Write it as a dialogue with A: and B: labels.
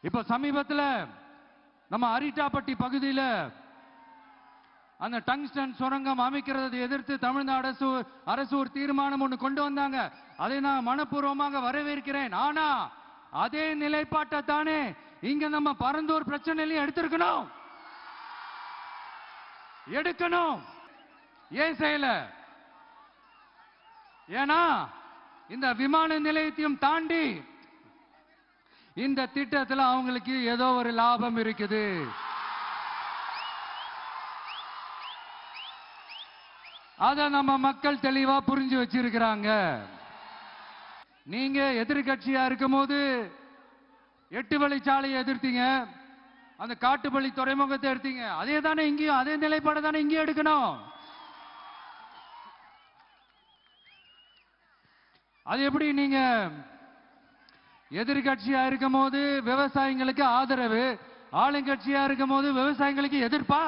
A: இப்ப சமீபத்தில் நம்ம அரிட்டாப்பட்டி பகுதியில் அந்த டங்ஸ்டன் சுரங்கம் அமைக்கிறதை எதிர்த்து தமிழ்நாடு அரசு ஒரு தீர்மானம் ஒன்று கொண்டு வந்தாங்க. அதை நான் மனப்பூர்வமாக வரவேற்கிறேன். ஆனா அதே நிலைப்பாட்டை தானே இங்க நம்ம பரந்தூர் பிரச்சனையிலையும் எடுக்கணும். ஏன் செய்யல? ஏன்னா இந்த விமான நிலையத்தையும் தாண்டி இந்த திட்டத்தில் அவங்களுக்கு ஏதோ ஒரு லாபம் இருக்குது. அத நம்ம மக்கள் தெளிவா புரிஞ்சு வச்சிருக்கிறாங்க. நீங்க எதிர்கட்சியா இருக்கும் போது 8 வழிச்சாலையை எதிர்த்தீங்க, அந்த காட்டுப்பள்ளி துறைமுகத்தை எடுத்தீங்க. அதே தானே இங்கேயும், அதே நிலைப்பாடு தானே இங்கேயும் எடுக்கணும். அது எப்படி? நீங்க எதிர்கட்சியா இருக்கும் போது விவசாயிகளுக்கு ஆதரவு, ஆளுங்கட்சியா இருக்கும் போது விவசாயிகளுக்கு எதிர்ப்பா?